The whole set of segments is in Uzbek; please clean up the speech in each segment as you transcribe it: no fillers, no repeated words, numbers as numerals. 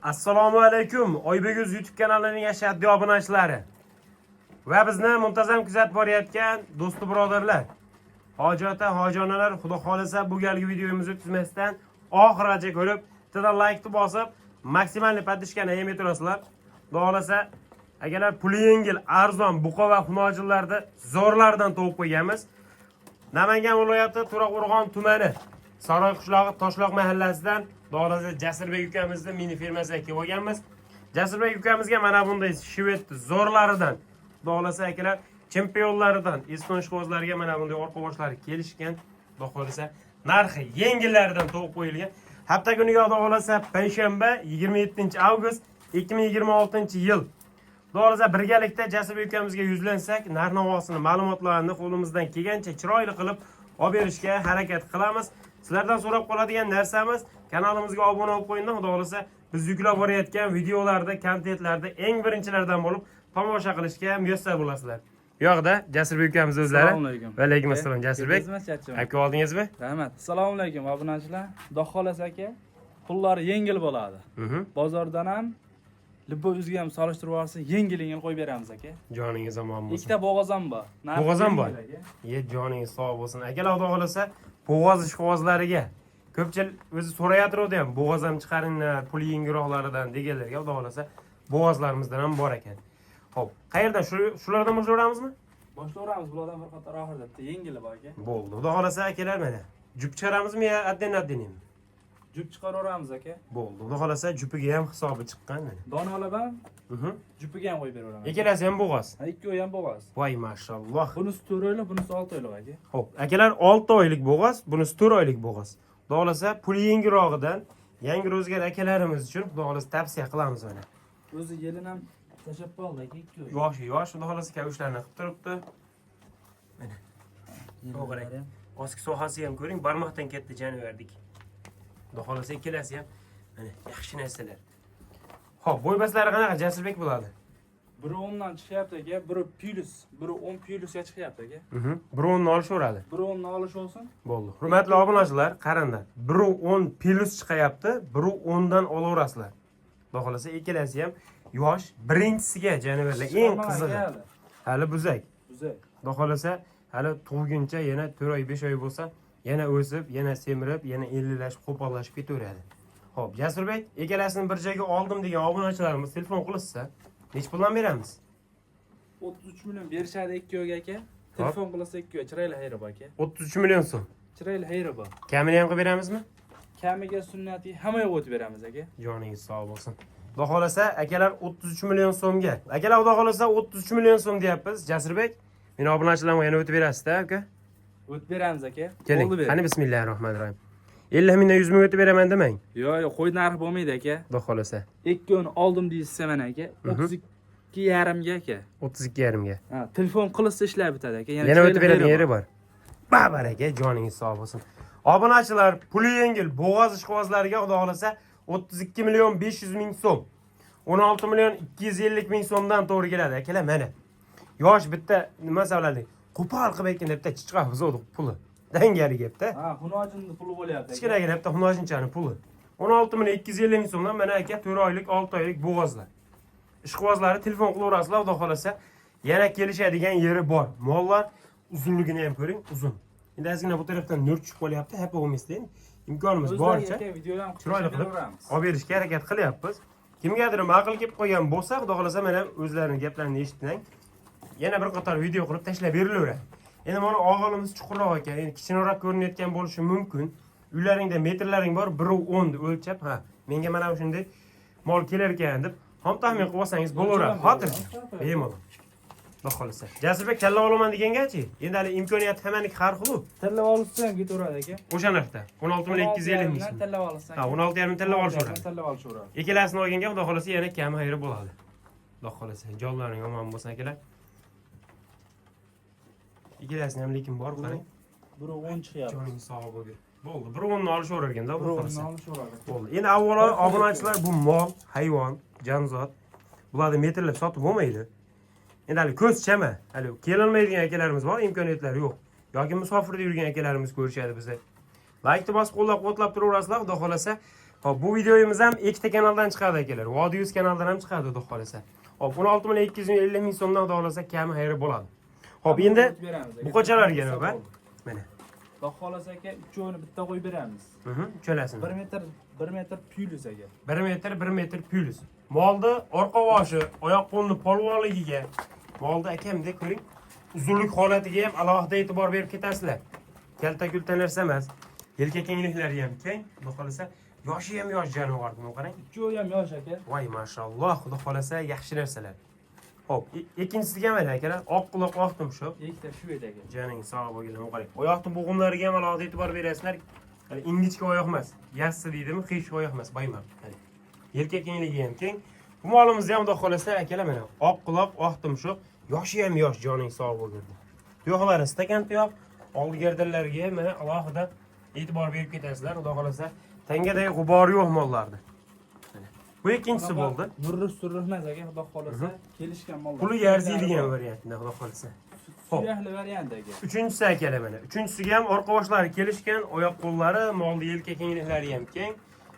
Assalomu alaykum. Oybeguz YouTube kanalining yashaddiy obunachilari va bizni muntazam kuzatib borayotgan do'st birodarlar, hojata, hojonalar, xudo xolisa bu galgi videomizni o'tkazmasdan oxirigacha ko'rib, bitta like bosib, maksimal podpishkani ham etirasizlar. Xudo xolisa, agarlar puli yengil, arzon, buqa va xunojillarda zo'rlardan to'g'ib qo'yganmiz. Namangan viloyati To'raqo'rg'on tumani Saroy qishlog'i Toshloq mahallasidan Doğrusu Jasurbek ukamizning mini firmasiga kelib olganmiz. Jasurbek ukamizga mana bunday shvet zo'rlaridan, doğrusu akalar chempionlaridan, eston ishqibozlariga mana bunday orqa boshlari kelishgan. Doğrusu narxi yengillaridan to'g'ib qo'yilgan. Hafta kuniga doğrusu payshanba 27 avgust 2026-yil. Doğrusu birgalikda Jasurbek ukamizga yuzlansak, narx-navosini, ma'lumotlarini qo'limizdan kelgancha chiroyli qilib olib berishga harakat qilamiz. Sizlardan so'rab qoladigan narsamiz, kanalimizga obuna bo'lib qo'ying. Xudo xolisa, biz yuklab borayotgan videolarda, kontentlarda eng birinchilardan bo'lib tomosha qilishga muyassar bo'lasizlar. Bu yoqda Jasurbek ukamiz o'zlari. Assalomu alaykum. Va alaykum assalom Jasurbek. Aka oldingizmi? Rahmat. Assalomu alaykum obunachilar. Xudo xolasa aka, pullari yengil bo'ladi. Bozordan ham Libbo o'ziga ham solishtirib olsa, yengil qo'yib beramiz aka. Joningiz omon bo'lsin. Ikkita bo'g'ozam bor. Bo'g'ozam bor. Joningiz sog' bo'lsin. Akalar xudo xolasa, bo'g'oz ishqibozlariga ko'pchilik o'zi so'rayotgandi ham, bo'g'oz ham chiqaringlar, puli yengilroqlaridan deganlarga xudo xolasa, bo'g'ozlarimizdan ham bor ekan. Xo'p, qayerdan shulardan boshlayveramizmi? Boshlayveramiz, bulardan bir qator oxirida bitta yengili bor aka. Bo'ldi. Xudo xolasa akalar mana. Jup chiqaramizmi yo adden-addenimi? Jup chiqaraveramiz aka. Bo'ldi. Xudo xolasa jupiga ham hisobi chiqqan mana. Donalab ham jupiga ham qo'yib beraveramiz. Ikkalasi ham bo'g'oz. Ha, ikkovi ham bo'g'oz. Voy mashalloh. Bunisi 4 oylik, bunisi 6 oylik aka. Xo'p, akalar 6 oylik bo'g'oz, bunisi 4 oylik bo'g'oz. Xudo xolasa puli yengilrog'idan yangi ro'zgar akalarimiz uchun xudo xolasa tavsiya qilamiz mana. O'zi yelin ham tashab qoldi aka, 2 oy. Yosh, xudo xolasa kavushlarni qilib turibdi. Mana. To'g'ri. Oski sohasi ham ko'ring, barmoqdan katta jani verdik. Xudo xolasa ikkalasi ham mana yaxshi narsalar. Xo'p, bo'ybaslari qanaqa Jasurbek bo'ladi? Biri 10 dan chiqyapti aka, biri plus, biri 10 plusga chiqyapti aka. Biri 10 ni olishaveradi. Biri 10 ni olish olsin. Bo'ldi. Hurmatli obunachilar, qaranglar. Biri 10 plus chiqyapti, biri 10 dan olaverasizlar. Xudo xolasa ikkalasi ham yosh, birinchisiga janivorlar eng qizig'i. Hali buzak. Xudo xolasa, hali tug'guncha yana 4 oy, 5 oy bo'lsa, yana o'sib, yana semirib, yana ellilashib, qo'pollashib ketaveradi. Xo'p, Jasurbek, ikkalasini bir joyga oldim degan obunachilarimiz telefon qilsa, nech puldan beramiz? 33 million berishadi 2 oyga aka. Telefon qilsa 2 oy, chiroyli xayri bor aka. 33 million so'm. Chiroyli xayri bor. Kamini ham qilib beramizmi? Kamiga sunnati hamma yo'q o'tib beramiz aka. Joningiz sog' bo'lsin. Xudo xolasa, akalar 33 million so'mga. Akalar xudo xolasa 33 million so'm deyapmiz, Jasurbek. Meni obunachilarga yana o'tib berasiz-da, aka. O'tib beramiz aka. Keling, qani bismillahirrohmanirrohim. 50 mingdan 100 ming o'tib beraman demang. Yo'q, qo'y narxi bo'lmaydi aka. Xudo xolasa. 2 oyni oldim deysiz mana aka. 32,5 ga aka. 32,5 ga. Ha, telefon qilsa ishlab bitadi aka. Yana o'tib beradigan yeri bor. Babar aka, joningiz sog' bo'lsin. Obunachilar, puli yengil bo'g'oz ishqibozlariga xudo xolasa 32 million 500 ming so'm. 16 million 250 ming so'mdan to'g'ri keladi akalar mana. Yosh bitta nima savladi? Qo'pol qilib aytganda bitta chiqqa huzodi puli. Dangali gapda. Ha, xunojinning puli bo'lyapti. Kichkinagina bitta xunojinchani puli. 16 million 250 ming so'mdan mana aka 4 oylik, 6 oylik bo'g'ozlar. Ishqibozlari telefon qilaverasizlar, xudo xolasa yana kelishadigan yeri bor. Mollar uzunligini ham ko'ring, uzun. Endi ozgina bu tarafdan nur tushib qolyapti, hapa bo'lmasdan. Imkonimiz boricha chiroyli qilib olib berishga harakat qilyapmiz. Kimgadir aql kelib qolgan bo'lsa, xudo xolasa mana o'zlarining gaplarini eshitding. Yana bir qator video qilib tashlab berilaveradi. Endi mana og'ilimiz chuqurroq ekan, endi kichikroq ko'rinayotgan bo'lishi mumkin. Uylaringda metrlaring bor, 1.10 deb o'lchab, ha, menga mana shunday mol kelar ekan deb ham taxmin qilib olsangiz bo'laveradi. Xotirjam. Bemalol. Xudo xolasa. Jasurbek kalla olaman degangachi, endi hali imkoniyat hammaniki har xil. Tallab olsa ham ketaveradi aka. O'sha narxda 16 million 250 ming. Tallab olsa. Ha, 16,5 ming tallab olishaveradi. Tallab olishaveradi. Ikkalasini olganga xudo xolasa yana kami xayri bo'ladi. Xudo xolasa, jonlaring omon bo'lsin akalar. Ikkalasini ham lekin bor qarang. Biri 10 chiqyapti. Joningiz sog' bo'lsin. Bo'ldi. Bir 10 ni olishaverganda xudo xolasa. Bo'ldi. Endi avvalo obunachilar bu mol, hayvon, jonzot. Bularni metrlab sotib bo'lmaydi. Endi hali ko'z chama, hali kelolmaydigan akalarimiz bor, imkoniyatlari yo'q. Yoki musofirda yurgan akalarimiz ko'rishadi bizni. Like bosib qo'llab-quvvatlab turaverasizlar, xudo xolasa. Hop, bu videoyimiz ham ikkita kanaldan chiqadi akalar. Vodiyus kanaldan ham chiqadi, xudo xolasa. Hop, 16.250 ming so'mdan xudo xolasa kami xayri bo'ladi. Hop, endi bu qo'chalarga navbat. Mana. Xudo xolasa aka, uchovini bitta qo'yib beramiz. Cho'lasini. 1 metr plyus aka. 1 metr plyus. Molni orqa boshi, oyoq qo'lni polvonligiga, molni akamdek ko'ring, uzunlik holatiga ham alohida e'tibor berib ketasizlar. Kalta-kulta narsa emas. Yelka kengliklari ham keng, xudo xolasa. Yoshi ham yosh jonivor, buni qarang. Uchovi ham yosh aka. Voy, mashalloh, xudo xolasa yaxshi narsalar. Hop, ikkinchisiga mana akalar, oq quloq, oq tumshuq. Ikkita shu edi aka. Joning sog' bo'lganlar, qarang. Oyoqning bo'g'imlariga ham alohida e'tibor berasizlar. Ingichka oyoq emas, yassi deydimi, qiyish oyoq emas, bayman. Yelka kengligi ham keng. Bu molimizni ham xudo xolasa akalar mana oq quloq, oq tumshuq, yoshi ham yosh, joning sog' bo'lgan. Tuyoqlari stakan tuyoq, oldi gardinlariga mana alohida e'tibor berib ketasizlar, xudo xolasa. Tangadagi g'ubori yo'q mollarda. Bu ikkinchisi bo'ldi. Surruh emas aka, xudo xolasa, kelishgan mollar. Puli arziydigan variantda, xudo xolasa. Suyaqli variant aka. Uchinchisi akalar mana. Uchinchisiga ham orqa boshlari kelishgan, oyoq qo'llari, molni yelka kengliklari ham keng,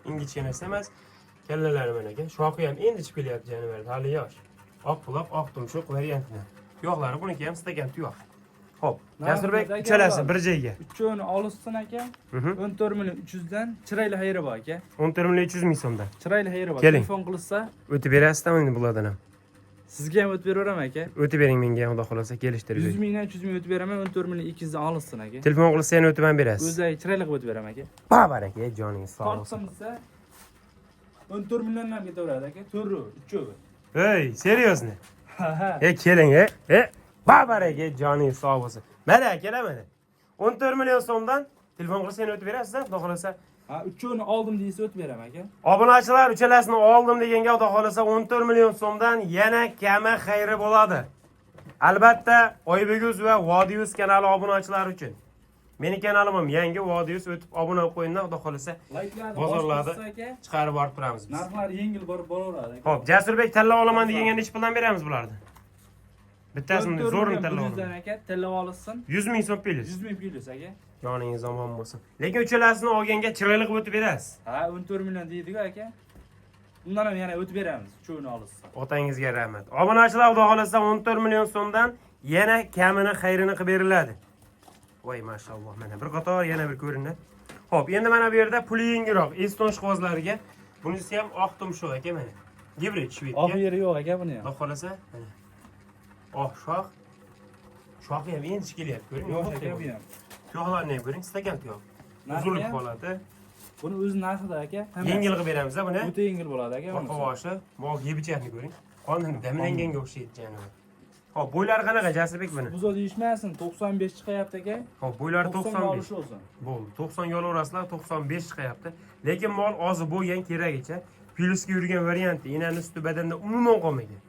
ingichka narsa emas. Kallalari mana aka. Shoxi ham endi chiqilyapti jonivorda, hali yosh. Oq quloq, oq tumshuq variantda. Tuyoqlari buniki ham stakan tuyoq. Hop, Jasurbek uchalasi bir joyga. Uchovini olishsin aka. 14.300 dan chirayli xayri bor aka. 14.300 ming so'mdan. Chirayli xayri bor. Keling. Telefon qilsa, O'tib berasizmi endi bulardan ham? sizga ham o'tib beraman aka. O'tib bering menga, xudo xolasa kelishtirib. 100 mingdan 300 ming o'tib beraman, 14.200 dan olishsin aka. Telefon qilsa yana o'tib ham berasiz. O'zay chirayli qilib o'tib beraman aka. Baraka, joningiz sog' bo'lsin. Tortsa 14 milliondan ketaveradi aka. To'g'ri, uchovi. Hey, seriyosni? Ha ha. Keling, baraka, joningiz sog' bo'lsin. Mana kelamadi. 14 million so'mdan telefon qilsa yana o'tib berasiz, xudo xolasa. Ha, uchovini oldim deysa o'tib beraman aka. Obunachilar uchalasini oldim deganga xudo xolasa 14 million so'mdan yana kami xayri bo'ladi. Albatta, Oybeguz va Vodiyus kanali obunachilari uchun. Meni kanalim ham yangi, Vodiyus o'tib obuna bo'lib qo'yinglar, xudo xolasa. Bozorlarda chiqarib borib turamiz biz. Narxlar yengil borib boraveradi aka. Xo'p, Jasurbek tanlab olaman deganga necha puldan beramiz bularni? Bittasini zo'rini tanlab olaman. aka, tanlab olsin. 100 ming so'm plyus. 100 ming plyus aka. Joningiz omon bo'lsin. Lekin uchalasini olganga chiroyli qilib o'tib berasiz. Ha, 14 million deydi-ku aka. Undan ham yana o'tib beramiz, uchovini olishsa. Otangizga rahmat. Obunachilar xudo xolasa 14 million so'mdan yana kamini xayrini qilib beriladi. Voy, mashalloh, mana bir qator yana bir ko'rinadi. Xo'p, endi mana bu yerda puli yengilroq Eston shqvozlariga. Bunisi ham oq tumshuq aka mana. Gibrid shvedga. Oq yeri yo'q aka buni ham. Xudo xolasa mana. Oq shox. Shoxi ham endi kelyapti, ko'ring. Yo'q aka bu ham. Tuyoqlarni ham ko'ring, stakan tuyoq. Uzunlik holati. Buni o'z narxida aka. Yengil qilib beramiz buni. O'ta yengil bo'ladi aka. Orqa boshi, mol yeb-ichayapti ko'ring. Qondan damlanganga o'xshaydi janob. Hop, bo'ylari qanaqa Jasurbek buni? Buzoq deyishmasin, 95 chiqyapti aka. Hop, bo'ylari 95 95. olsin. Bo'ldi. 90 yo'laverasizlar, 95 chiqyapti. Lekin mol ozi bo'lgan keragicha plyusga yurgan varianti, enani usti badanda umuman qolmagan.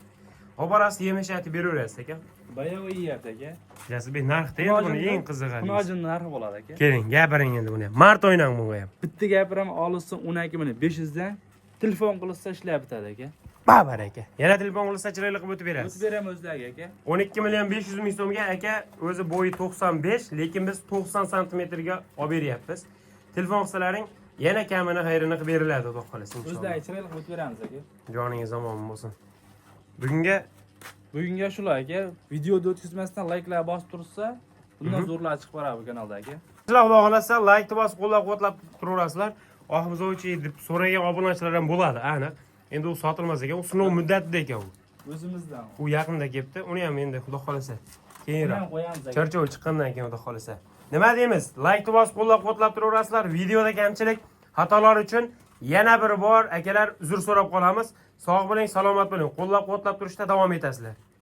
Oborasi yemashati beraverasiz aka. Bayağı yeyapti aka. Jasurbek narxda endi buni eng qizig'i. Xunojin narxi bo'ladi aka. Keling, gapiring endi buni. Mart o'ynang bunga ham. Bitta gapiraman olsin 12.500 dan telefon qilsa ishlab bitadi aka. Baraka. Yana telefon qilsa chiroyli qilib o'tib berasiz. O'tib beraman o'zlariga aka. 12 million 500 ming so'mga aka, o'zi bo'yi 95, lekin biz 90 santimetrga olib beryapmiz. Telefon qilsalaring yana kamini xayrini qilib beriladi, xudo xolasa inshaalloh. O'zlariga chiroyli qilib o'tib beramiz aka. Joningiz omon bo'lsin. Bugunga shular aka. Videoni o'tkazmasdan like'lar bosib tursa, bundan zo'rlar chiqib boradi bu kanalda aka. Sizlar xudo xolasa like bosib qo'llab-quvvatlab turaverasizlar. Oximizovchi deb so'ragan obunachilar ham bo'ladi, aniq. Endi u sotilmas ekan, u sinov muddatida ekan u. O'zimizdan. U yaqinda kelibdi, uni ham endi xudo xolasa keyinroq qo'yamiz aka. charchoq chiqqandan keyin xudo xolasa. Nima deymiz? Like bosib qo'llab-quvvatlab turaverasizlar. Videoda kamchilik, xatolar uchun yana bir bor akalar uzr so'rab qolamiz. Sog' bo'ling, salomat bo'ling. Qo'llab-quvvatlab turishda davom etasizlar.